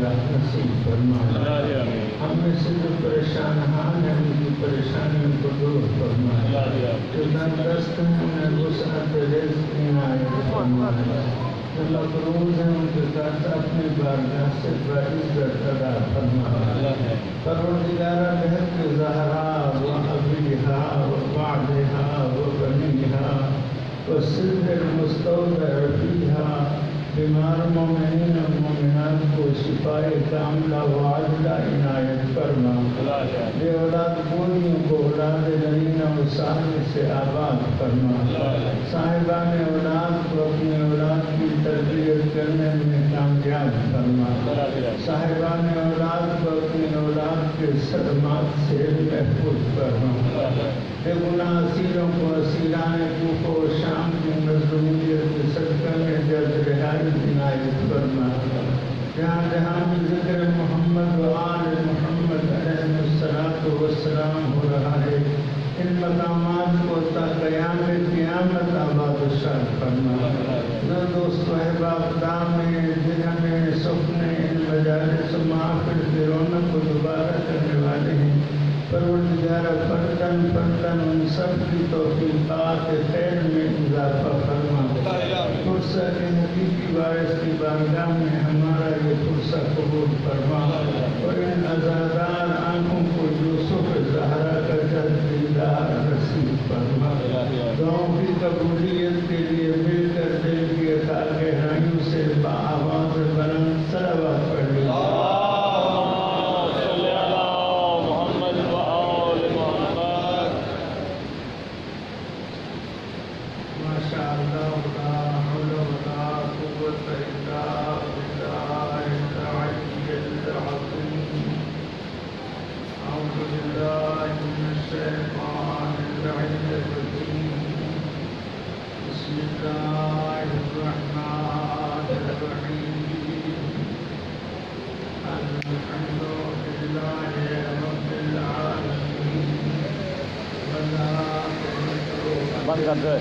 نصیب فرما، ہم میں سے جو پریشان حال ہیں ان کی پریشانیوں کو دور فرما، جو تندرست ہیں انہیں وسعت رزق عنایت فرما، جو مقروض ہیں ان کے قرض اپنی بارگاہ سے بعزت ادا فرما۔ پروردگارہ بہت زہرا و ابیہا و بعدہا و بنیہا و سر المستودع فیہا، بیمار مومنین و مومنات کو شفائے کاملہ و عاجلہ عنایت فرما، بے اولاد بوڑھیوں کو اولاد نرینہ و سالم سے آباد فرما، صاحبان اولاد کو اپنی اولاد کی تربیت کرنے میں کامیاب فرما، صاحبان اولاد کو اپنی اولاد کے صدمات سے محفوظ فرما، بے گناہ اسیروں کو اسیران کوفہ و شام کی مظلومیت کے صدقہ میں جلد رہائی عنایت فرما، جہاں جہاں بھی ذکر محمد و آل محمد علیہ الصلاۃ والسلام ہو رہا ہے، ان مقامات کو تا قیام قیامت آباد و شاد فرما۔ دوست و احباب دام جنہوں میں سکنے ان مجالس و محافل کی رونق کو دوبارہ کرنے والے ہیں، پروردگارہ فرداً فرداً ان سب کی توفیقات خیر میں اضافہ فرما، فرصہ کے حقیقی وارث کی بارگاہ میں ہمارا یہ فرصہ قبول فرما، اور ان عزادار آنکھوں کو یوسف زہرا کا جلد دیدار نصیب فرما۔ دعاؤں کی قبولیت کے لیے مل کر دل کی اثار گہرائیوں سے بآواز بلند صلوات پڑھ لیں۔ بند کر دے۔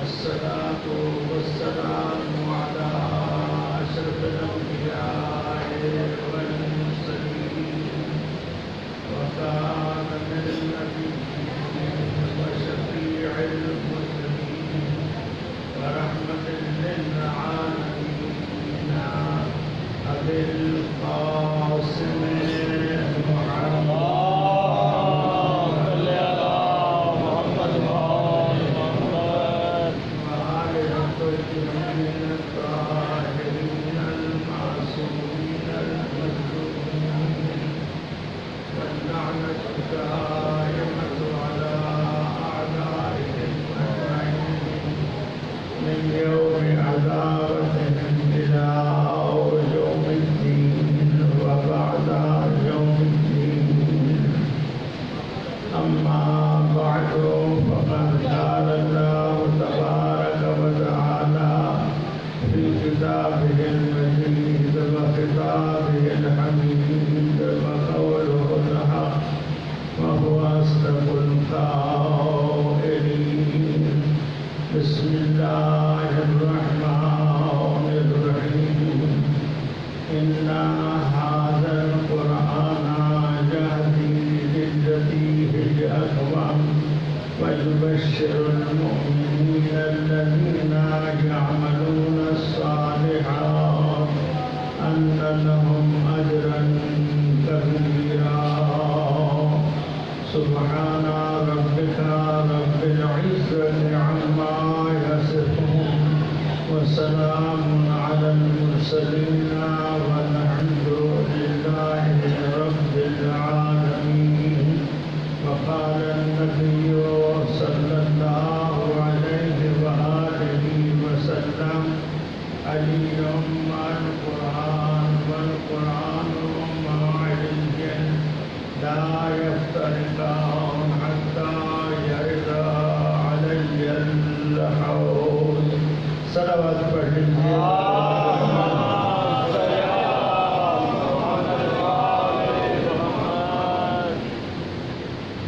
الصلاة والسلام على أشرف الأنبياء والمرسلين وخاتم النبيين وشفيع المسلمين ورحمة للعالمين أبي القاسم محمد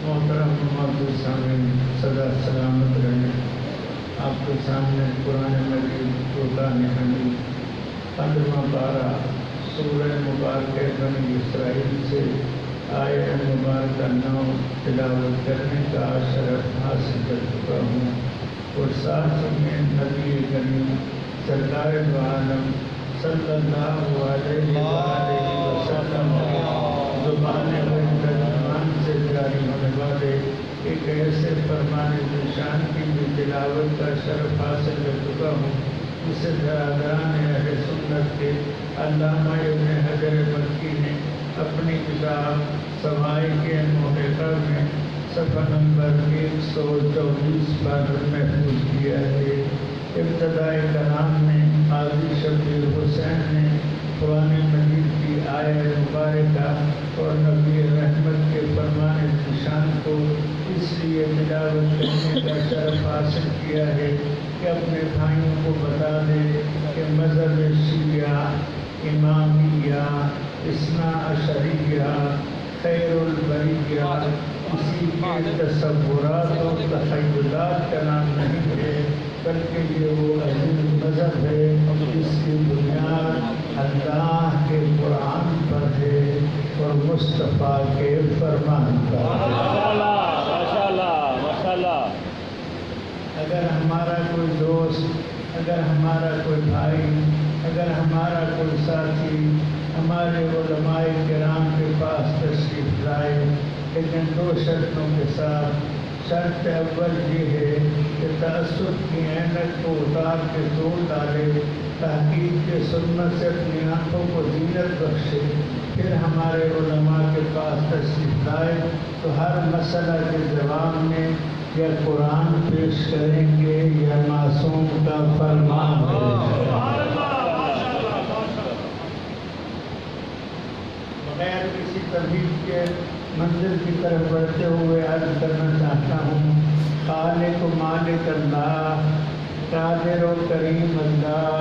محترم معزز سامعین سدا سلامت رہیں۔ آپ کے سامنے قرآن مجید فرقان حمید 15واں پارہ سورہ مبارکہ بنی اسرائیل سے آیت مبارکہ 9 تلاوت کرنے کا شرف حاصل کر چکا ہوں، اور ساتھ میں نبی کریم سرکار دو عالم صلی اللہ علیہ وآلہ وسلم زبان ترجمان سے جاری ہونے والے ایک ایسے فرمان نشان کی بھی تلاوت کا شرف حاصل کر چکا ہوں جسے برادران اہل سنت کے علامہ ابن حجر مکی نے اپنی کتاب سوائق محقہ میں صفحہ نمبر 124 پر محفوظ کیا ہے۔ ابتدائی کلام میں قاضی شبیر حسین نے قرآن مجید کی آیت مبارکہ اور نبی رحمت کے فرمان نشان کو اس لیے تلاوت کرنے کا شرف حاصل کیا ہے کہ اپنے بھائیوں کو بتا دے کہ مذہب شیعہ، امامیہ، اثنا عشریہ، خیر البریہ کسی کے تصورات اور تخیلات کا نام نہیں ہے، بلکہ یہ وہ عظیم مذہب ہے جس کی بنیاد اللہ کے قرآن پر ہے اور مصطفیٰ کے فرمان پر ہے۔ ماشاءاللہ۔ اگر ہمارا کوئی دوست، اگر ہمارا کوئی بھائی، اگر ہمارا کوئی ساتھی ہمارے علماء کرام کے پاس تشریف لائے، لیکن 2 شرطوں کے ساتھ۔ شرط اول یہ ہے کہ تعصب کی عینت کو اتار کے توڑ ڈالے، تحقیق کے سنت سے اپنی آنکھوں کو زینت بخشے، پھر ہمارے علماء کے پاس تشریف لائے تو ہر مسئلہ کے جواب میں یا قرآن پیش کریں گے یا معصوم کا فرمان پیش کریں گے۔ بغیر کسی ترغیب کے منزل کی طرف بڑھتے ہوئے عرض کرنا چاہتا ہوں، خالق و مالک اللہ، قادر و کریم اللہ،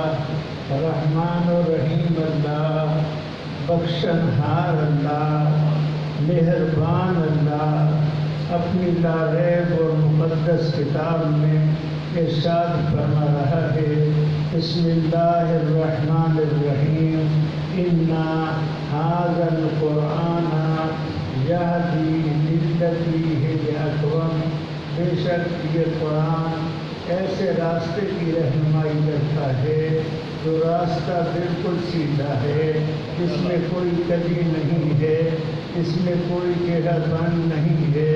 رحمان و رحیم اللہ، بخشنہار اللہ، مہربان اللہ اپنی لا ریب اور مقدس کتاب میں ارشاد فرما رہا ہے، بسم اللہ الرحمن الرحیم، انا ھذا القرآن یہدی للتی ہی اقوم، بے شک یہ قرآن ایسے راستے کی رہنمائی کرتا ہے جو راستہ بالکل سیدھا ہے، اس میں کوئی کلی نہیں ہے، اس میں کوئی گہرا بند نہیں ہے،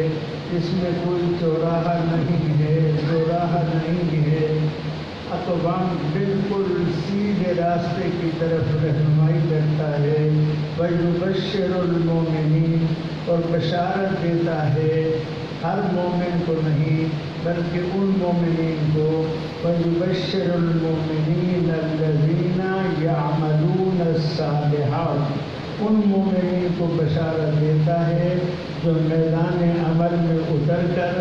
اس میں کوئی چوراہا نہیں ہے، چوراہا نہیں ہے، اقوام بالکل سیدھے راستے کی طرف رہنمائی کرتا ہے۔ وَيُبَشِّرُ الْمُؤْمِنِينَ، اور بشارت دیتا ہے ہر مومن کو نہیں بلکہ ان مومنین کو، وَيُبَشِّرُ الْمُؤْمِنِينَ الَّذِينَ يَعْمَلُونَ الصَّالِحَاتِ، ان مومنین کو بشارت دیتا ہے جو میدان عمل میں اتر کر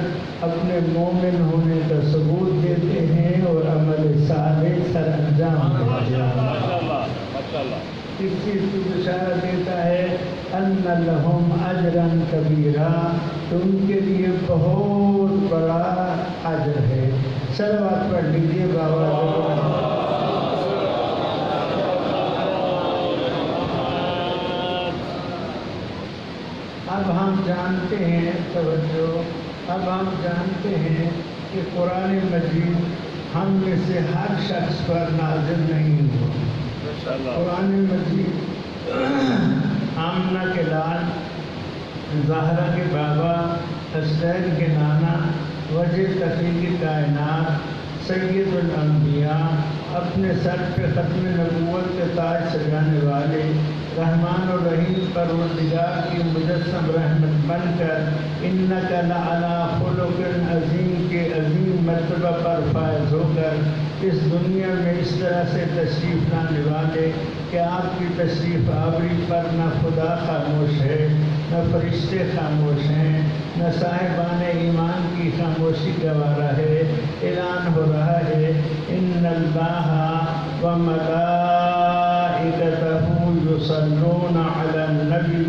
اپنے مومن ہونے کا ثبوت دیتے ہیں اور عمل صالح سر انجام دیتے ہیں۔ اس چیز کی بشارت دیتا ہے ان لہم اجرا کبیرا، تو ان کے لیے بہت بڑا اجر ہے۔ صلوات پڑھ لیجیے بابا۔ اب ہم جانتے ہیں، توجہ، اب ہم جانتے ہیں کہ قرآن مجید ہم میں سے ہر شخص پر نازل نہیں ہوا۔ قرآن مجید آمنہ کے لال، زہرا کے بابا، حسین کے نانا، وجہ تخلیق کائنات، سید الانبیاء، اپنے سر پہ ختم نبوت کے تاج سجانے والے، رحمان الرحیم پروردگار کی مجسم رحمت بن کر انک لعلی خلق عظیم کے عظیم مرتبہ پر فائز ہو کر اس دنیا میں اس طرح سے تشریف لانے والے کہ آپ کی تشریف آوری پر نہ خدا خاموش ہے، نہ فرشتے خاموش ہیں، نہ صاحبان ایمان کی خاموشی گوارا ہے۔ اعلان ہو رہا ہے ان اللہ و ملائکتہ یصلون علی النبی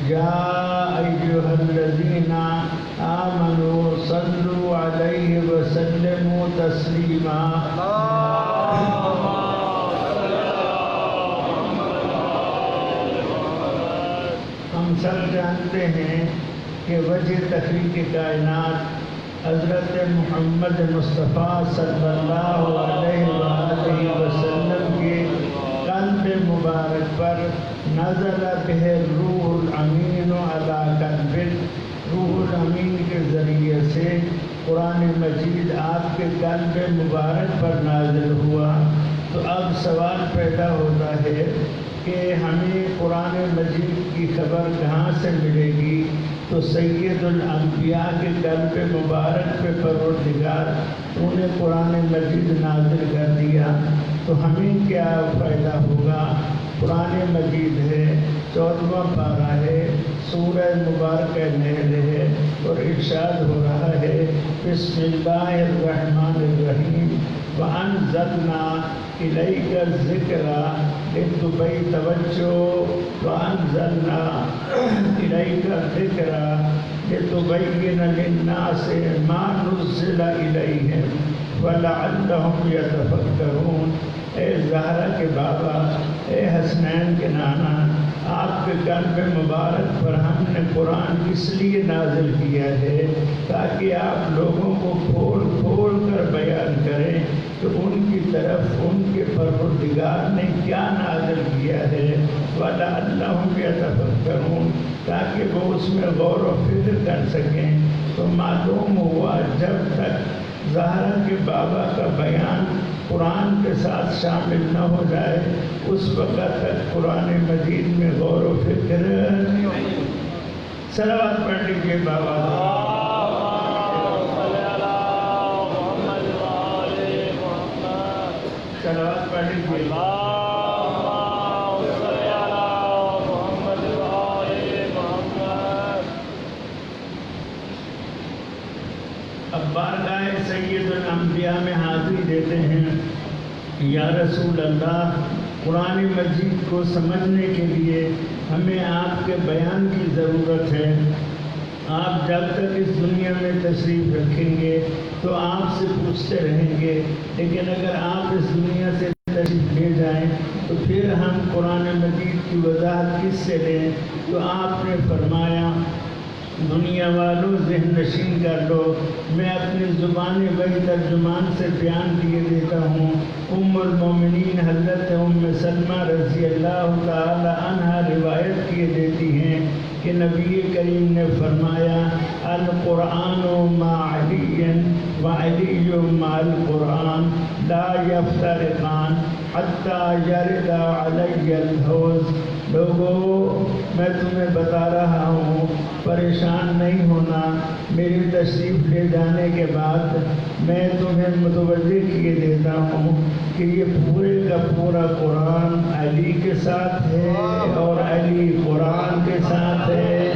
یا أيها الذين آمنوا صلوا عليه وسلموا تسليما ہم سب جانتے ہیں کہ وجہ تخلیق کائنات حضرت محمد مصطفیٰ صلی اللہ علیہ وآلہ وسلم کے قلب مبارک پر نزل بہ روح الامین علی قلبک، روح الامین کے ذریعے سے قرآن مجید آپ کے قلب مبارک پر نازل ہوا۔ تو اب سوال پیدا ہوتا ہے کہ ہمیں قرآن مجید کی خبر کہاں سے ملے گی؟ تو سید الانبیاء کے قلب مبارک پہ پروردگار انہیں قرآن مجید نازل کر دیا، تو ہمیں کیا فائدہ ہوگا؟ قرآن مجید ہے، 14واں پارہ ہے، سورہ مبارکہ نحل ہے، اور ارشاد ہو رہا ہے بسم اللہ الرحمن الرحیم وَأَنزَلْنَا إِلَيْكَ الذِّكْرَ وَأَنزَلْنَا إِلَيْكَ الذِّكْرَ لِتُبَيِّنَ لِلنَّاسِ مَا نُزِّلَ إِلَيْهِمْ وَلَعَلَّهُمْ يَتَفَكَّرُونَ۔ اے زہرا کے بابا، اے حسنین کے نانا، آپ کے قلب مبارک پر ہم نے قرآن اس لیے نازل کیا ہے تاکہ آپ لوگوں کو کھول کھول کر بیان کریں کہ ان کی طرف ان کے پروردگار نے کیا نازل کیا ہے، وَلَعَلَّهُمْ يَتَفَكَّرُونَ، تاکہ وہ اس میں غور و فکر کر سکیں۔ تو معلوم ہوا جب تک زہرا کے بابا کا بیان قرآن کے ساتھ شامل نہ ہو جائے اس وقت تک قرآن مجید میں غور و فکر نہیں ہوگی۔ صلوات پڑھ لیجیے بابا۔ صلوات پڑھ لیجیے۔ اب بارگاہ سید الانبیاء میں حاضری دیتے ہیں، یا رسول اللہ، قرآن مجید کو سمجھنے کے لیے ہمیں آپ کے بیان کی ضرورت ہے۔ آپ جب تک اس دنیا میں تشریف رکھیں گے تو آپ سے پوچھتے رہیں گے، لیکن اگر آپ اس دنیا سے تشریف لے جائیں تو پھر ہم قرآن مجید کی وضاحت کس سے لیں؟ تو آپ نے فرمایا دنیا والوں ذہن نشین کر لو، میں اپنی زبان وحی ترجمان سے بیان دیے دیتا ہوں۔ ام المومنین حضرت ام سلمہ رضی اللہ تعالی عنہ روایت کیے دیتی ہیں کہ نبی کریم نے فرمایا القرآن مع علی وعلی مع القرآن لا یفترقان حتی یرد علی الحوض۔ لوگوں، میں تمہیں بتا رہا ہوں، پریشان نہیں ہونا، میری تشریف لے جانے کے بعد میں تمہیں متوجہ کیے دیتا ہوں کہ یہ پورے کا پورا قرآن علی کے ساتھ ہے اور علی قرآن کے ساتھ ہے۔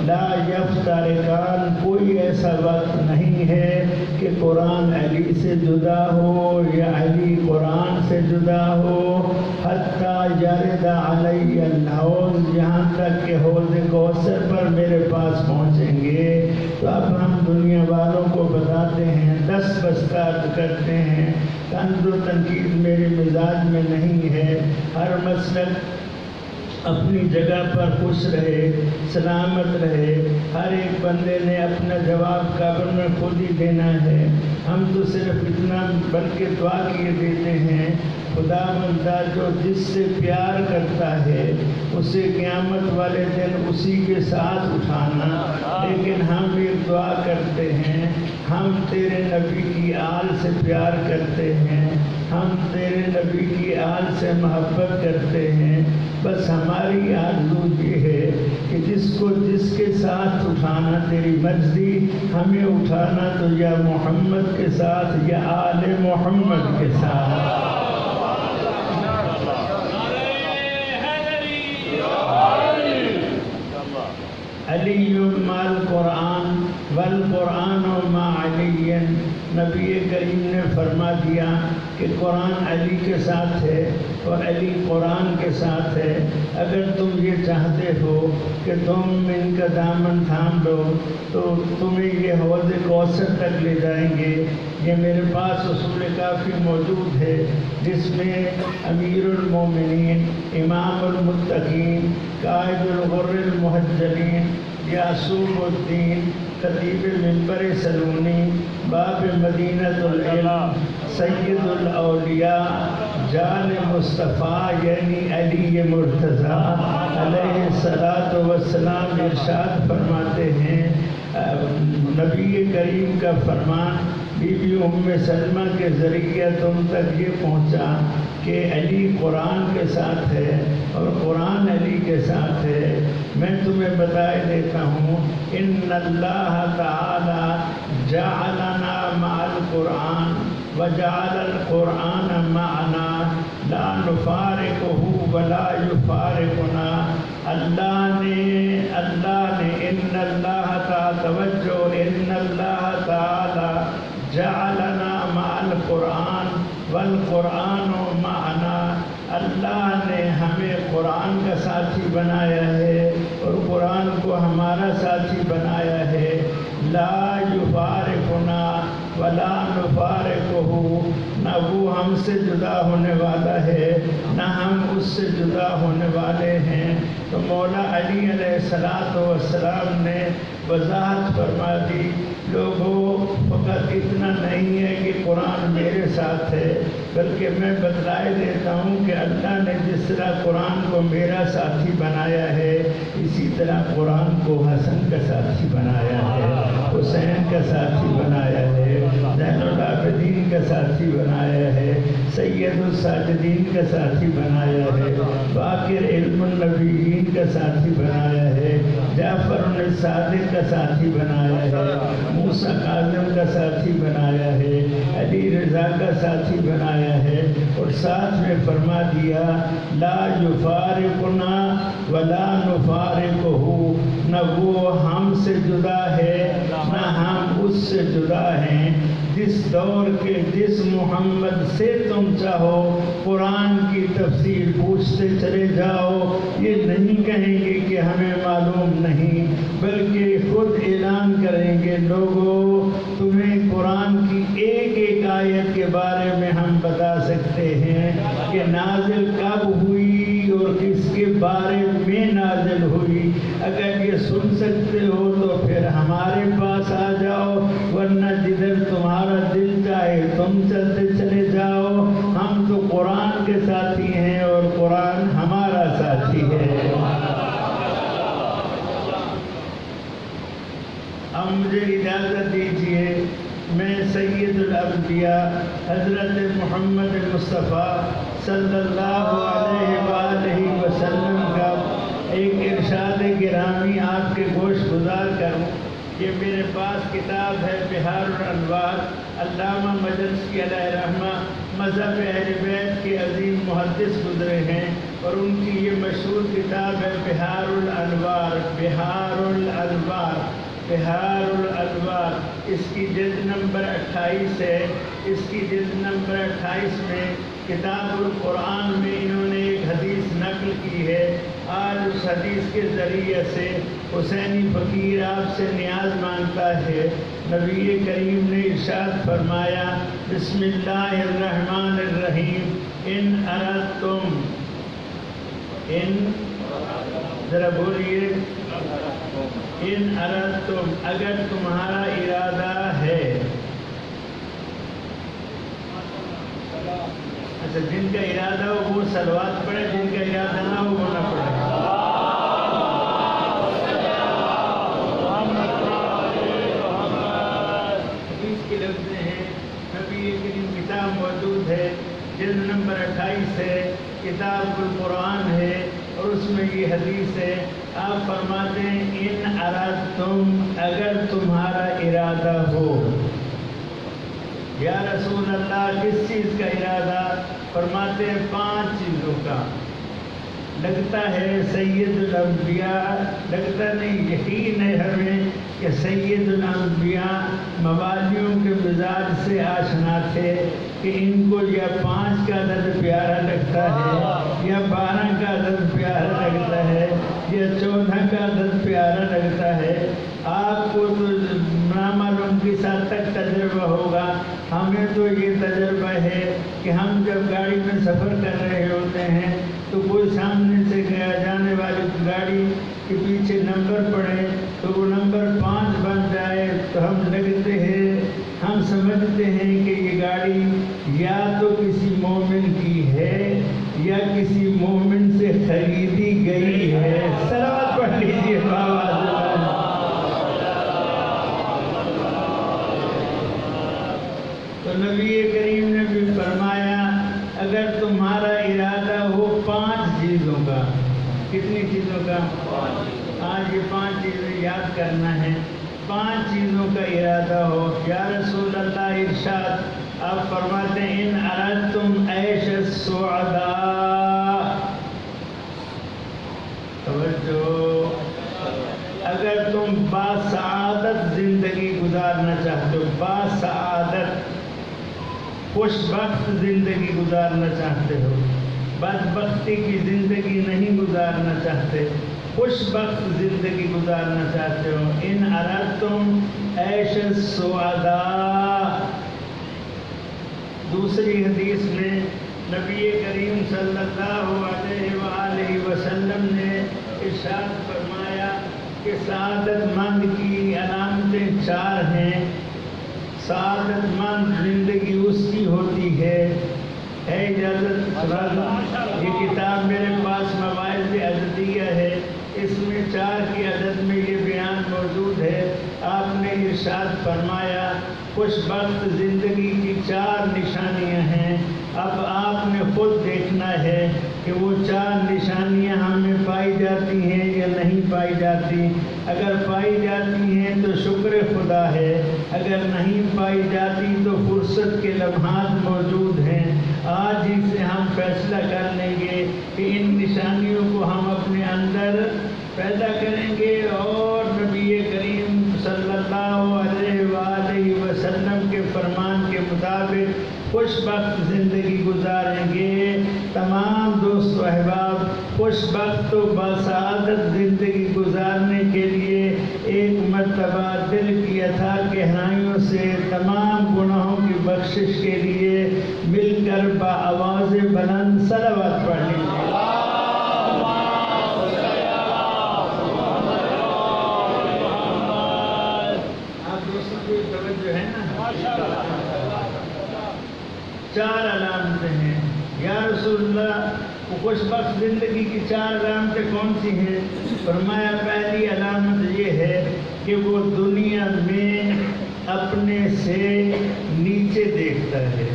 لا یفترقان، کوئی ایسا وقت نہیں ہے کہ قرآن علی سے جدا ہو یا علی قرآن سے جدا ہو، حتیٰ یرد علی الحوض، یہاں تک کہ حوض کوثر پر میرے پاس پہنچیں گے۔ تو اب ہم دنیا والوں کو بتاتے ہیں، 10 بستات کرتے ہیں، طنز و تنقید میرے مزاج میں نہیں ہے، ہر مسلک اپنی جگہ پر خوش رہے، سلامت رہے، ہر ایک بندے نے اپنا جواب قبر میں خود ہی دینا ہے۔ ہم تو صرف اتنا بلکہ دعا کیے دیتے ہیں، خدا بندہ جو جس سے پیار کرتا ہے اسے قیامت والے دن اسی کے ساتھ اٹھانا۔ لیکن ہم ایک دعا کرتے ہیں، ہم تیرے نبی کی آل سے پیار کرتے ہیں، ہم تیرے نبی کی آل سے محبت کرتے ہیں، بس ہماری آرزو یہ ہے کہ جس کو جس کے ساتھ اٹھانا تیری مرضی، ہمیں اٹھانا تو یا محمد کے ساتھ یا آل محمد کے ساتھ۔ علی مع القرآن والقرآن مع علی، نبی کریم نے فرما دیا کہ قرآن علی کے ساتھ ہے اور علی قرآن کے ساتھ ہے۔ اگر تم یہ چاہتے ہو کہ تم ان کا دامن تھام لو تو تمہیں یہ حوض کوثر تک لے جائیں گے۔ یہ میرے پاس اصول کافی موجود ہے جس میں امیر المومنین، امام المتقین، قائد الغر المحجلین، یعصوب الدین، خطیب منبر سلونی، باب مدینۃ العلم، سید الاولیاء، جان مصطفیٰ یعنی علی مرتضیٰ علیہ الصلاۃ والسلام ارشاد فرماتے ہیں، نبی کریم کا فرمان بی بی ام سلمہ کے ذریعہ تم تک یہ پہنچا کہ علی قرآن کے ساتھ ہے اور قرآن علی کے ساتھ ہے۔ میں تمہیں بتائے دیتا ہوں، ان اللہ تعالی جعلنا مع القرآن وجعل القرآن معنا لا نفارقه ولا يفارقنا۔ اللہ نے ان اللہ تعالی توجہ، ان اللہ تعالی جعلنا مع القرآن والقرآن معنا، اللہ نے ہمیں قرآن کا ساتھی بنایا ہے اور قرآن کو ہمارا ساتھی بنایا ہے۔ لا یفارقنا ولا نفارقہ، نہ وہ ہم سے جدا ہونے والا ہے نہ ہم اس سے جدا ہونے والے ہیں۔ تو مولا علی علیہ السلام نے وضاحت فرما دی، لوگوں فقط اتنا نہیں ہے کہ قرآن میرے ساتھ ہے، بلکہ میں بتلائے دیتا ہوں کہ اللہ نے جس طرح قرآن کو میرا ساتھی بنایا ہے اسی طرح قرآن کو حسن کا ساتھی بنایا ہے، حسین کا ساتھی بنایا ہے، زین العابدین کا ساتھی بنایا ہے، سید الساجدین کا ساتھی بنایا ہے، باقر علم النبیین کا ساتھی بنایا ہے، جعفر الصادق کا ساتھی بنایا ہے، موسیٰ کاظم کا ساتھی بنایا ہے، علی رضا کا ساتھی بنایا ہے، اور ساتھ میں فرما دیا لا یفارقنا ولا نفارقہ، نہ وہ ہم سے جدا ہے نہ ہم اس سے جدا ہیں۔ جس دور کے جس محمد سے تم چاہو قرآن کی تفسیر پوچھتے چلے جاؤ، یہ نہیں کہیں گے کہ ہمیں معلوم نہیں، بلکہ خود اعلان کریں گے، لوگوں تمہیں قرآن کی ایک ایک آیت کے بارے میں ہم بتا سکتے ہیں کہ نازل کب ہوئی اور کس کے بارے میں نازل ہوئی۔ اگر یہ سن سکتے ہو تو پھر ہمارے پاس آ جاؤ، ورنہ جدھر تمہارا دل چاہے تم چلتے چلے جاؤ، ہم تو قرآن کے ساتھی ہیں اور قرآن ہمارا ساتھی ہے۔ اب مجھے اجازت دیجیے، میں سید الانبیاء حضرت محمد مصطفیٰ صلی اللہ علیہ وآلہ وسلم کا ایک ارشاد گرامی آپ کے گوش گزار کروں۔ یہ میرے پاس کتاب ہے بحار الانوار، علامہ مجلسی علیہ رحمہ مذہب اہل بیت کے عظیم محدث گزرے ہیں، اور ان کی یہ مشہور کتاب ہے بحار الانوار، بحار الانوار، بحار الانوار۔ اس کی جلد نمبر 28 ہے۔ اس کی جلد نمبر 28 میں کتاب القرآن میں انہوں نے ایک حدیث نقل کی ہے۔ آج اس حدیث کے ذریعے سے حسینی فقیر آپ سے نیاز مانگتا ہے۔ نبی کریم نے ارشاد فرمایا، بسم اللہ الرحمن الرحیم، ان اردتم، ذرا بولیے، ان اردتم، اگر تمہارا ارادہ ہے، اچھا جن کا ارادہ ہو وہ صلوات پڑھے، جن کا ارادہ نہ ہو وہ نہ پڑھے۔ حدیث کے لفظ ہیں، نبی کریم کتاب موجود ہے، جلد نمبر 28 ہے، کتاب القرآن ہے، اور اس میں یہ حدیث ہے۔ آپ فرماتے ہیں ان ارادتم، اگر تمہارا ارادہ ہو۔ یا رسول اللہ کس چیز کا ارادہ؟ فرماتے ہیں 5 چیزوں کا۔ لگتا ہے سید الانبیاء، لگتا نہیں یقین ہے ہمیں کہ سید الانبیاء موالیوں کے مزاج سے آشنا تھے کہ ان کو یا 5 کا عدد پیارا لگتا ہے، یا 12 کا عدد پیارا لگتا ہے، یا 14 کا عدد پیارا لگتا ہے۔ آپ کو تو نامعلوم کے ساتھ تک تجربہ ہوگا، ہمیں تو یہ تجربہ ہے کہ ہم جب گاڑی میں سفر کر رہے ہوتے ہیں تو کوئی سامنے سے جانے والی گاڑی کے پیچھے نمبر پڑے تو وہ نمبر 5 بن جائے تو ہم لگتے ہیں، ہم سمجھتے ہیں کہ یہ گاڑی یا تو کسی مومن کی ہے یا کسی مومن سے خریدی گئی ہے۔ صلوات پڑھ لیجیے بابا۔ تو نبی کریم نے بھی فرمایا اگر تمہارا ارادہ ہو 5 چیزوں کا، کتنی چیزوں کا؟ آج یہ 5 چیزیں یاد کرنا ہے۔ 5 چیزوں کا ارادہ ہو۔ یا رسول اللہ ارشاد، آپ فرماتے ہیں ان اردتم عیش السعداء، توجہ، اگر تم باسعادت زندگی گزارنا چاہتے ہو، باسعادت خوش بخت زندگی گزارنا چاہتے ہو، بدبختی کی زندگی نہیں گزارنا چاہتے، خوش بخت زندگی گزارنا چاہتے ہو، ان اردتم عیش السعداء۔ دوسری حدیث میں نبی کریم صلی اللہ علیہ وآلہ وسلم نے ارشاد فرمایا کہ سعادت مند کی علامتیں 4 ہیں۔ سعادت مند زندگی اس کی ہوتی ہے اجازت، یہ کتاب میرے پاس مواعظ عددیہ ہے، اس میں 4 کی عدد میں یہ بیان موجود ہے۔ آپ نے ارشاد فرمایا خوش بخت زندگی کی 4 نشانیاں ہیں۔ اب آپ نے خود دیکھنا ہے کہ وہ 4 نشانیاں ہمیں پائی جاتی ہیں یا نہیں پائی جاتی۔ اگر پائی جاتی ہیں تو شکر خدا ہے، اگر نہیں پائی جاتی تو فرصت کے لمحات موجود ہیں۔ آج ہی سے ہم فیصلہ کر لیں گے کہ ان نشانیوں کو ہم اپنے اندر پیدا کریں گے اور نبی کریم صلی اللہ علیہ وآلہ وسلم کے فرمان کے مطابق خوش بخت زندگی گزاریں گے۔ تمام دوست و احباب، خوش بخت و باسعادت زندگی گزارنے کے لیے ایک مرتبہ دل کی اتھا گہرائیوں سے تمام گناہوں کی بخشش کے لیے مل کر بآواز بلند صلوات پڑھ لیجیے۔ آپ دوستوں کو توجہ ہے نا؟ 4 علامتیں ہیں۔ یا رسول اللہ، خوش بخت زندگی کی 4 علامتیں کون سی ہیں؟ فرمایا پہلی علامت یہ ہے کہ وہ دنیا میں اپنے سے نیچے دیکھتا ہے،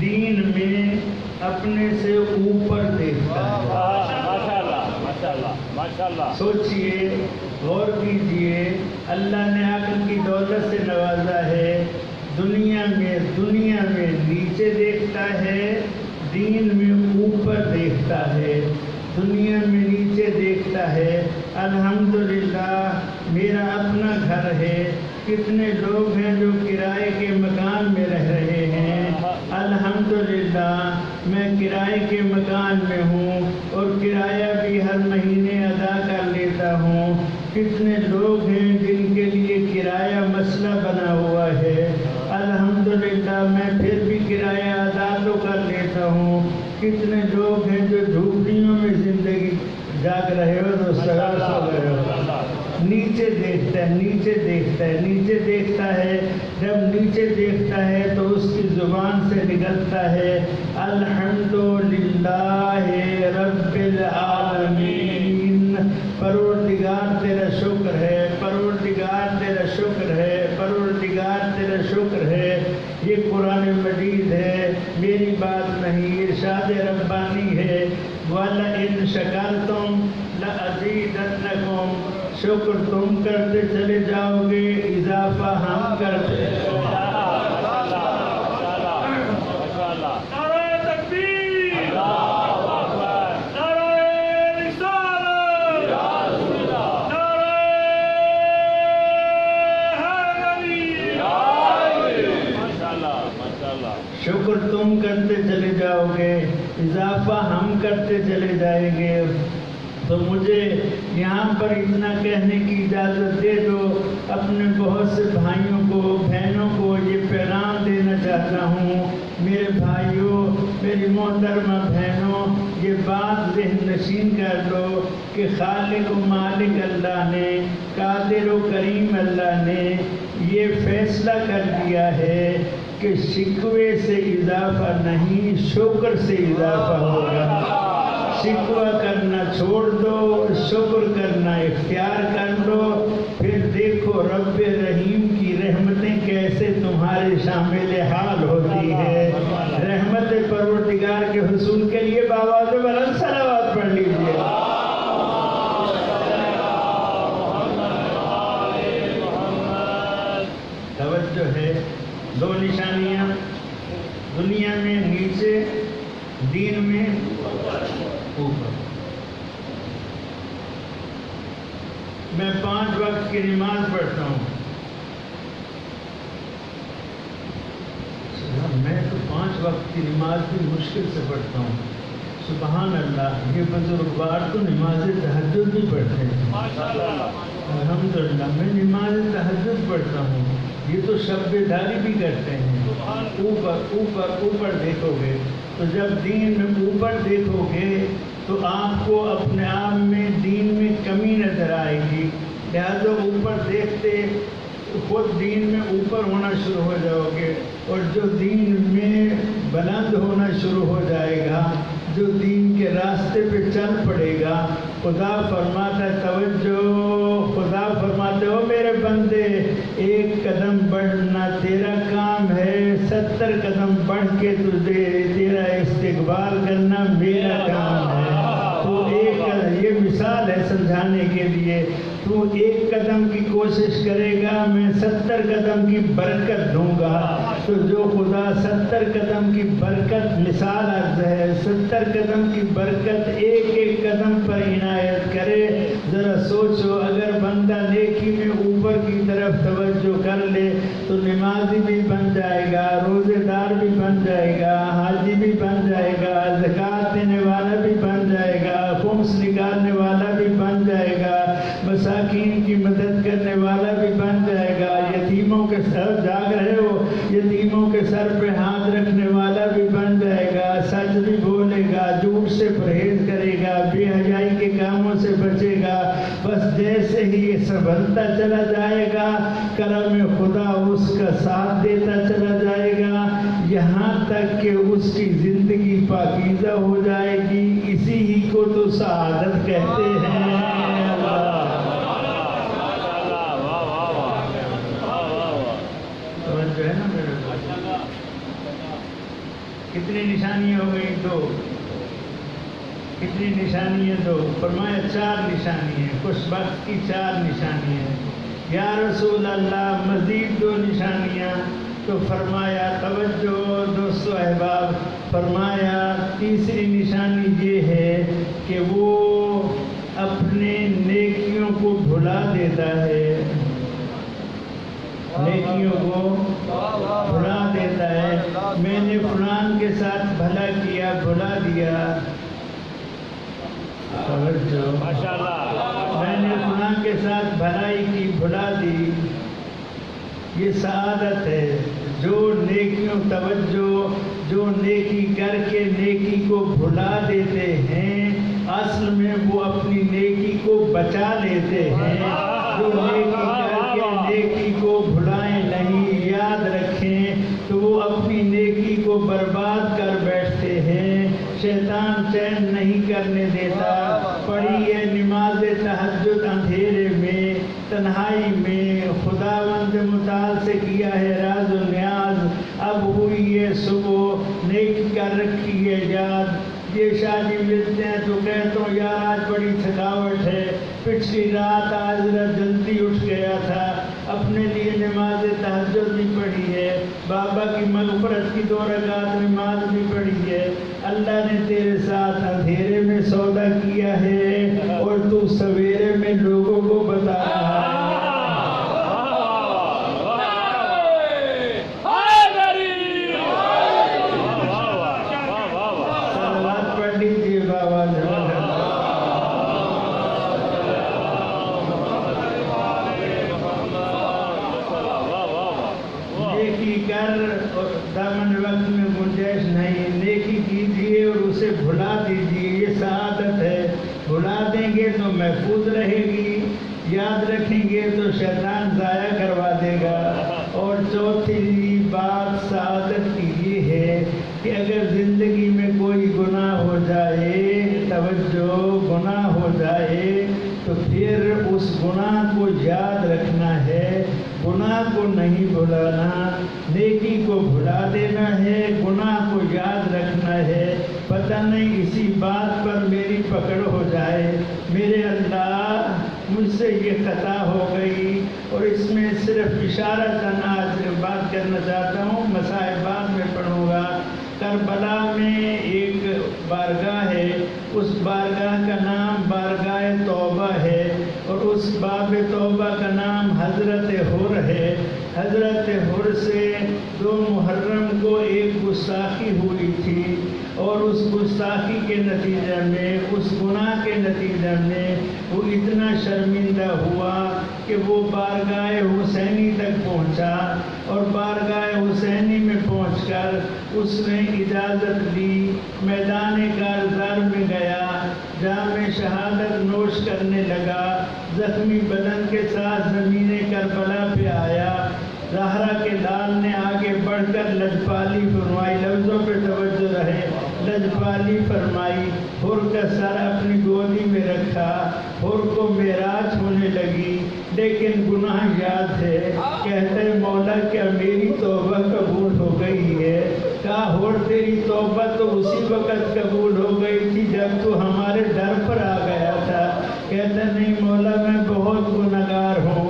دین میں اپنے سے اوپر دیکھتا ہے۔ سوچئے، غور کیجئے، اللہ نے عقل کی دولت سے نوازا ہے، دنیا میں نیچے دیکھتا ہے، دین میں اوپر دیکھتا ہے، دنیا میں نیچے دیکھتا ہے۔ الحمدللہ میرا اپنا گھر ہے، کتنے لوگ ہیں جو کرائے کے مکان میں رہ رہے ہیں۔ الحمدللہ میں کرائے کے مکان میں ہوں اور کرایہ بھی ہر مہینے ادا کر لیتا ہوں۔ کتنے لوگ ہیں جن کے لیے کرایہ مسئلہ بنا ہوا ہے، الحمدللہ میں پھر بھی کرایہ ادا تو کر لیتا ہوں۔ کتنے لوگ ہیں جو جھوپڑیوں میں زندگی جاگ رہے ہو تو سگا سو گئے ہو۔ نیچے دیکھتا ہے، نیچے دیکھتا ہے، نیچے دیکھتا ہے۔ جب نیچے دیکھتا ہے تو اس کی زبان سے نکلتا ہے الحمدللہ رب العالمین، پروردگار تیرا شکر ہے، پروردگار تیرا شکر ہے، پروردگار تیرا شکر ہے۔ یہ قرآن مجید ہے، میری بات نہیں، ارشاد ربانی ہے۔ وَلَئِن شَكَرْتُمْ لَأَزِيدَنَّكُمْ، شکر تم کرتے چلے جاؤ گے، اضافہ ہم کرتے۔ نعرہ تکبیر! اضافہ ہم کرتے چلے جائیں گے. تو مجھے یہاں پر اتنا کہنے کی اجازت دے دو. اپنے بہت سے بھائیوں کو بہنوں کو یہ پیغام دینا چاہتا ہوں. میرے بھائیوں، میری محترمہ بہنوں، یہ بات ذہن نشین کر لو کہ خالق و مالک اللہ نے، قادر و کریم اللہ نے یہ فیصلہ کر دیا ہے کہ شکوے سے اضافہ نہیں، شکر سے اضافہ ہوگا. شکوہ کرنا چھوڑ دو، شکر کرنا اختیار کر لو. پھر دیکھو رب رحیم کی رحمتیں کیسے تمہارے شامل حال ہوتی ہے. رحمت پروردگار کے حصول کے لیے بآواز بلند صلوات پڑھ لیجیے. توجہ ہے، دو نشانیاں دنیا میں نیچے، دین میں اوپر. میں 5 وقت کی نماز پڑھتا ہوں. میں تو 5 وقت کی نماز بھی مشکل سے پڑھتا ہوں. سبحان اللہ. یہ بزرگوار تو نماز تہجد بھی پڑھتے ہیں. الحمدللہ میں نماز تہجد پڑھتا ہوں. یہ تو شب بیداری بھی کرتے ہیں. اوپر اوپر اوپر دیکھو گے تو جب دین میں اوپر دیکھو گے تو آپ کو اپنے آپ میں دین میں کمی نظر آئے گی. لہذا اوپر دیکھتے خود دین میں اوپر ہونا شروع ہو جاؤ گے. اور جو دین میں بلند ہونا شروع ہو جائے گا، جو دین کے راستے پہ چل پڑے گا، خدا فرماتا ہے توجہ، خدا فرماتے ہو میرے بندے، 1 قدم بڑھنا تیرا کام ہے، 70 قدم بڑھ کے تیرا استقبال کرنا میرا کام ہے. تو یہ مثال ہے سمجھانے کے لیے. تو 1 قدم کی کوشش کرے گا، میں 70 قدم کی برکت دوں گا. تو جو خدا 70 قدم کی برکت مثال عرض ہے، 70 قدم کی برکت 1 قدم پر عنایت کرے. ذرا سوچو، اگر بندہ نیکی میں اوپر کی طرف توجہ کر لے تو نمازی بھی بن جائے گا، روزے دار بھی بن جائے گا، حاجی بھی بن جائے گا، زکوٰۃ دینے والا بھی بن جائے گا، خمس نکالنے والا بھی بن جائے گا، مساکین کی مدد کرنے والا بھی بن جائے گا، یتیموں کے سر جاگ رہے ہو، یتیموں کے سر پہ ہاتھ رکھنے والا بھی بن جائے گا، سچ بھی بولے گا، جھوٹ سے پرہیز کرے گا، بے حیائی کے کاموں سے بچے گا. بس جیسے ہی یہ سنبھلتا چلا جائے گا، کرم خدا اس کا ساتھ دیتا چلا جائے گا، یہاں تک کہ اس کی زندگی پاکیزہ ہو جائے گی. اسی ہی کو تو سعادت کہتے ہیں. جو ہے نا میرے کتنی نشانیاں ہو گئی؟ 2. کتنی نشانیاں؟ 2. فرمایا 4 نشانیاں، خوش بخت کی 4 نشانیاں. یا رسول اللہ مزید 2 نشانیاں. تو فرمایا توجہ دوستو احباب، فرمایا تیسری نشانی یہ ہے کہ وہ اپنے نیکیوں کو بھلا دیتا ہے. نیکیوں کو بھلا دیتا ہے. میں نے فلان کے ساتھ بھلا کیا، بھلا دیا. میں نے فلان کے ساتھ بھلائی کی، بھلا دی. یہ سعادت ہے. جو نیکیوں توجہ، جو نیکی کر کے نیکی کو بھلا دیتے ہیں، اصل میں وہ اپنی نیکی کو بچا لیتے ہیں. جو نیکی کر کے نیکی کو بھلائیں نہیں، یاد رکھیں تو وہ اپنی نیکی کو برباد کر بیٹھتے ہیں. شیطان چین نہیں کرنے دیتا. پڑھی ہے نماز تہجد اندھیرے میں، تنہائی میں، خداوند متعال سے کیا ہے راز و نیاز، اب ہوئی ہے صبح، نیکی کر رکھی ہے یاد. یہ شادی ملتے ہیں تو کہتا ہوں یار آج بڑی تھکاوٹ ہے، پچھلی رات آج ذرا جلدی اٹھ گیا تھا، اپنے لیے نماز تہجد بھی پڑھی ہے، بابا کی مغفرت کی 2 رکعت نماز بھی پڑھی ہے. اللہ نے تیرے ساتھ اندھیرے میں سودا کیا ہے اور تو سویرے میں لوگوں کو بتا رہا ہے. اگر دامن وقت میں گنجائش نہیں، نیکی کیجیے اور اسے بھلا دیجیے، یہ سعادت ہے۔ بھلا دیں گے تو محفوظ رہے گی، یاد رکھیں گے تو شیطان ضائع کروا دے گا۔ اور چوتھی بات سعادت کی یہ ہے کہ اگر زندگی میں کوئی گناہ ہو جائے، توجہ، گناہ ہو جائے تو پھر اس گناہ کو یاد رکھنا ہے، گناہ کو نہیں بھلانا، نیکی کو بھلا دینا ہے، گناہ کو یاد رکھنا ہے۔ پتہ نہیں اسی بات پر میری پکڑ ہو جائے، میرے اللہ مجھ سے یہ خطا ہو گئی۔ اور اس میں صرف اشارتاً آج بات کرنا چاہتا ہوں، مسائل بعد میں پڑھوں گا۔ کربلا میں ایک بارگاہ ہے، اس بارگاہ کا نام بارگاہ توبہ ہے، اور اس باب توبہ کا نام حضرت حر ہے۔ حضرت حر سے 2 محرم کو ایک گستاخی ہوئی تھی، اور اس گستاخی کے نتیجے میں، اس گناہ کے نتیجے میں وہ اتنا شرمندہ ہوا کہ وہ بارگاہ حسینی تک پہنچا، اور بارگاہ حسینی میں پہنچ کر اس نے اجازت لی، میدان کارزار میں گیا، جام شہادت نوش کرنے لگا، زخمی بدن کے ساتھ زمین کربلا پہ آیا۔ زہرا کے لال نے آگے بڑھ کر لجپالی فرمائی، لفظوں پہ توجہ رہے، لجپالی فرمائی، حر کا سر اپنی گودی میں رکھا، حر کو معراج ہونے لگی، لیکن گناہ یاد ہے، کہتے مولا کیا میری توبہ قبول ہو گئی ہے؟ کہا حر تیری توبہ تو اسی وقت قبول ہو گئی تھی جب تو ہمارے در پر آ گیا تھا۔ کہتا نہیں مولا میں بہت گنہگار ہوں،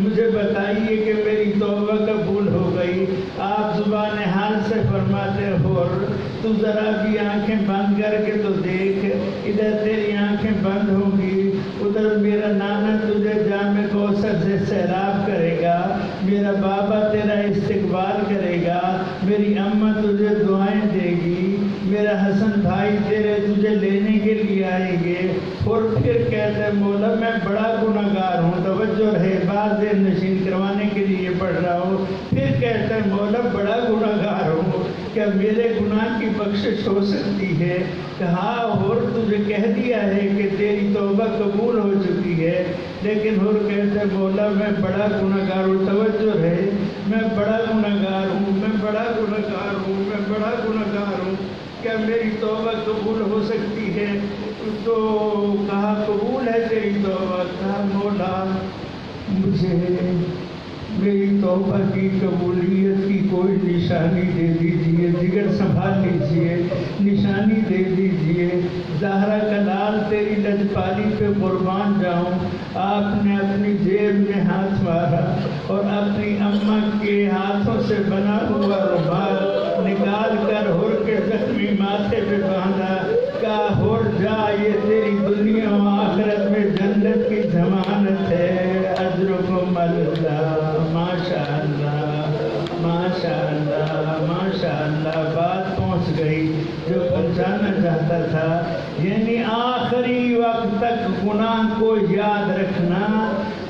مجھے بتائیے کہ میری توبہ قبول ہو گئی۔ آپ زبان حال سے فرماتے حر تو ذرا بھی آنکھیں بند کر کے تو دیکھ، ادھر تیری آنکھیں بند ہوں گی، ادھر میرا نانا تجھے جام کوثر سے سیراب کرے گا، میرا بابا تیرا استقبال کرے گا، میری اماں تجھے دعائیں دے گی، میرا حسن بھائی تجھے لینے کے لیے آئیں گے۔ اور پھر کہتا ہے مولا میں بڑا گنہگار ہوں، توجہ رہے، بعض دیر نشین کروانے کے لیے پڑھ رہا ہوں۔ پھر کہتا ہے مولا بڑا گنہگار ہوں، کیا میرے گناہ کی بخشش ہو سکتی ہے؟ کہا حر تجھے کہہ دیا ہے کہ تیری توبہ قبول ہو چکی ہے، لیکن حر کہتا ہے مولا میں بڑا گنہگار ہوں، توجہ رہے، میں بڑا گنہگار ہوں، میں بڑا گنہگار ہوں، میں بڑا گنہگار ہوں، کیا میری توبہ قبول ہو سکتی ہے؟ تو کہا قبول ہے تیری توبہ۔ کہا مولا مجھے میری توبہ کی قبولیت کی کوئی نشانی دے دیجئے، جگر سنبھال لیجئے، نشانی دے دیجئے، زہرا کا لال تیری لجپالی پہ قربان جاؤں۔ آپ نے اپنی جیب میں ہاتھ مارا اور اپنی اماں کے ہاتھوں سے بنا ہوا رومال نکال کر حر کے زخمی ماتھے پہ باندھا۔ کہا حر جا، یہ تیری دنیا و آخرت میں جنت کی ضمانت ہے، اجرکم اللہ، ماشاء اللہ، ماشاء اللہ، ماشاء اللہ۔ بات پہنچ گئی جو پہنچانا چاہتا تھا، یعنی آخری وقت تک گناہ کو یاد رکھنا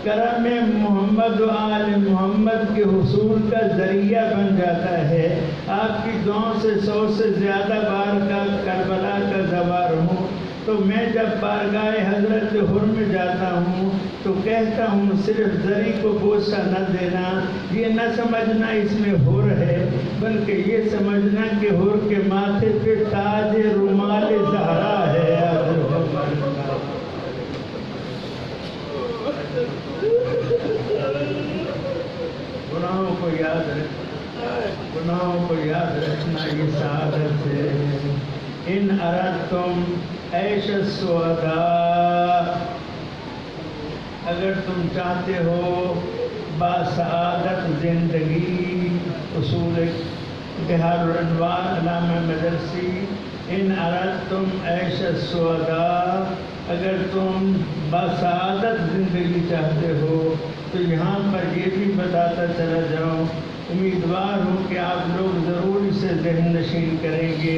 کرم محمد و آل محمد کے حصول کا ذریعہ بن جاتا ہے۔ آپ کی دعاؤں سے 100 سے زیادہ بار کا کربلا کا گواہ ہوں، تو میں جب بارگاہ حضرت حر میں جاتا ہوں تو کہتا ہوں صرف زری کو بوسہ نہ دینا، یہ نہ سمجھنا اس میں حر ہے، بلکہ یہ سمجھنا کہ حر کے ماتھے پہ تاج رومال زہرا ہے۔ گناہوں کو یاد رکھنا، گناہوں کو یاد رکھنا یہ سعادت ہے۔ ان اردتم عیش السعداء، اگر تم چاہتے ہو باسعادت زندگی، اصول بہار الانوار علامہ مدرسی، ان اردتم عیش السعداء، اگر تم باسعادت زندگی چاہتے ہو تو یہاں پر یہ بھی بتاتا چلا جاؤں، امیدوار ہوں کہ آپ لوگ ضرور اسے ذہن نشین کریں گے۔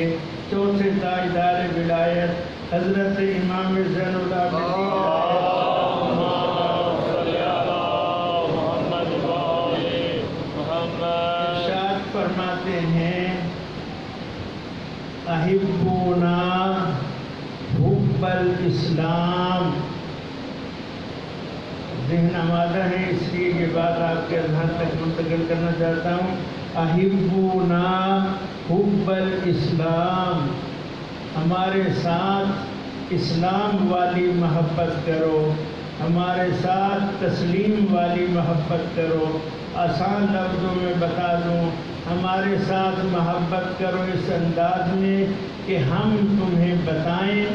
چوتھے تاجدار ولایت حضرت امام زین العابدین فرماتے ہیں احبونا حب الاسلام. ذہن آمادہ ہے اس لیے یہ بات آپ کے اذہان تک منتقل کرنا چاہتا ہوں. احبونا حب الاسلام، ہمارے ساتھ اسلام والی محبت کرو، ہمارے ساتھ تسلیم والی محبت کرو. آسان لفظوں میں بتا دوں، ہمارے ساتھ محبت کرو اس انداز میں کہ ہم تمہیں بتائیں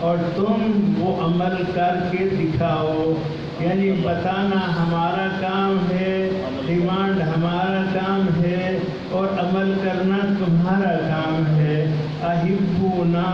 اور تم وہ عمل کر کے دکھاؤ. یعنی بتانا ہمارا کام ہے، ڈیمانڈ ہمارا کام ہے، اور عمل کرنا تمہارا کام ہے. احبونا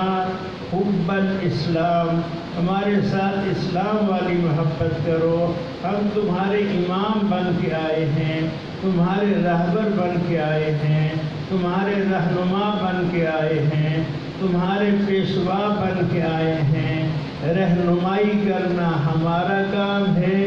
حب الاسلام، ہمارے ساتھ اسلام والی محبت کرو. ہم تمہارے امام بن کے آئے ہیں، تمہارے رہبر بن کے آئے ہیں، تمہارے رہنما بن کے آئے ہیں، تمہارے پیشوا بن کے آئے ہیں. رہنمائی کرنا ہمارا کام ہے،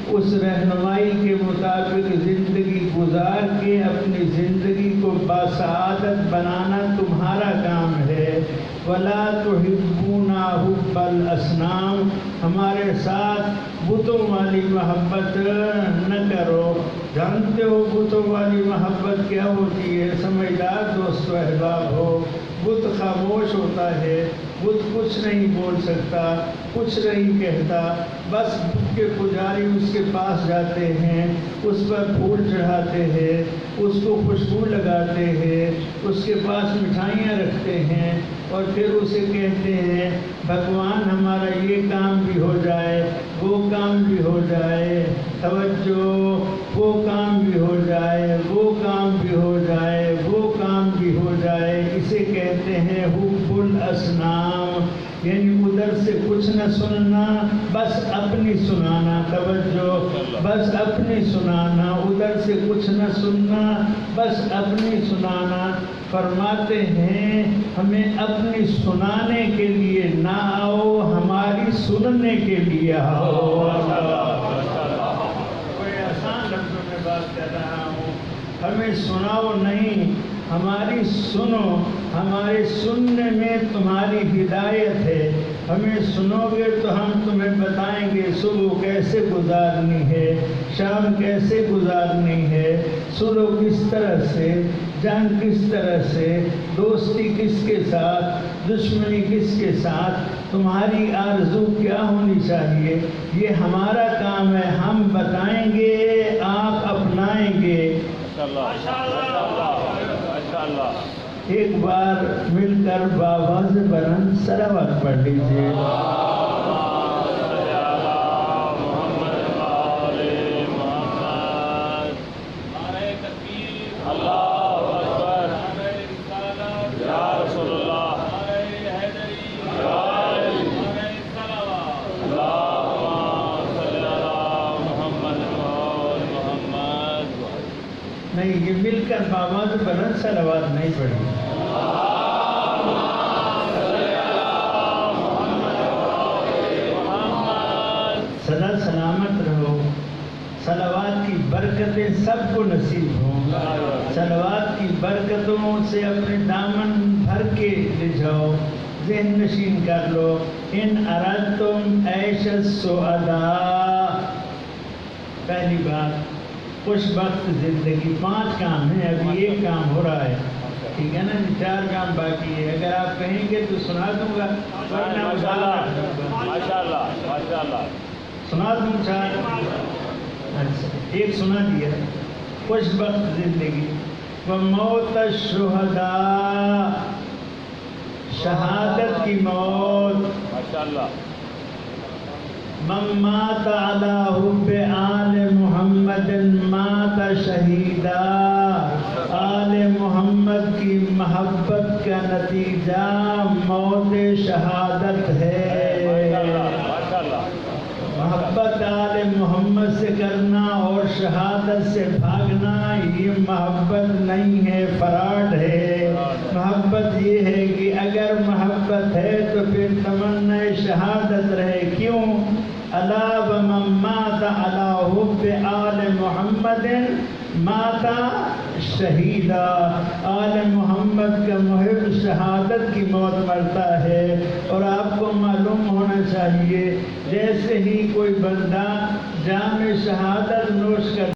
اس رہنمائی کے مطابق زندگی گزار کے اپنی زندگی کو باسعادت بنانا تمہارا کام ہے. ولا تحبون حب الاصنام، ہمارے ساتھ بتوں والی محبت نہ کرو. جانتے ہو بتوں والی محبت کیا ہوتی ہے؟ سمجھدار دوست و احباب ہو، بت خاموش ہوتا ہے، بت کچھ نہیں بول سکتا، کچھ نہیں کہتا. بس بت کے پجاری اس کے پاس جاتے ہیں، اس پر پھول چڑھاتے ہیں، اس کو خوشبو لگاتے ہیں، اس کے پاس مٹھائیاں رکھتے ہیں، اور پھر اسے کہتے ہیں بھگوان ہمارا یہ کام بھی ہو جائے، وہ کام بھی ہو جائے. توجہ، وہ کام بھی ہو جائے، وہ کام بھی ہو جائے، وہ کام بھی ہو جائے. اسے کہتے ہیں حب الاصنام. یعنی ادھر سے کچھ نہ سننا، بس اپنی سنانا. توجہ، بس اپنی سنانا، ادھر سے کچھ نہ سننا، بس اپنی سنانا. فرماتے ہیں ہمیں اپنی سنانے کے لیے نہ آؤ، ہماری سننے کے لیے آؤ. کوئی آسان لفظوں میں بات کر رہا ہوں. ہمیں سناؤ نہیں، ہماری سنو. ہمارے سننے میں تمہاری ہدایت ہے. ہمیں سنو گے تو ہم تمہیں بتائیں گے صبح کیسے گزارنی ہے، شام کیسے گزارنی ہے، صبح کس طرح سے، جنگ کس طرح سے، دوستی کس کے ساتھ، دشمنی کس کے ساتھ، تمہاری آرزو کیا ہونی چاہیے. یہ ہمارا کام ہے. ہم بتائیں گے، آپ اپنائیں گے. ایک بار مل کر باواز بلند صلوات پڑھ لیجیے. نہیں، یہ مل کر باواز بلند صلوات نہیں پڑھی. سدا سلامت رہو. صلوات کی برکتیں سب کو نصیب ہوں. صلوات کی برکتوں سے اپنے دامن بھر کے لے جاؤ. ذہن نشین کر لو. ان اردتم عیش السعداء، پہلی بات خوش بخت زندگی. 5 کام ہیں، ابھی ایک کام ہو رہا ہے، ٹھیک ہے نا؟ 4 کام باقی ہے. اگر آپ کہیں گے تو سنا دوں گا. سنا دوں 4. اچھا، ایک سنا دیا. خوش بخت زندگی. وموت الشہداء، شہادت کی موت. من مات علی حب آل محمد مات شہیدا. آل محمد کی محبت کا نتیجہ موت شہادت ہے. محبت آل محمد سے کرنا اور شہادت سے بھاگنا یہ محبت نہیں ہے، فراڈ ہے. محبت یہ ہے کہ اگر محبت ہے تو پھر تمنا شہادت رہے. کیوں؟ الا ومن مات علی حب آل محمد ماتا شہیدہ، آل محمد کا محب شہادت کی موت مرتا ہے۔ اور آپ کو معلوم ہونا چاہیے جیسے ہی کوئی بندہ جام شہادت نوش کر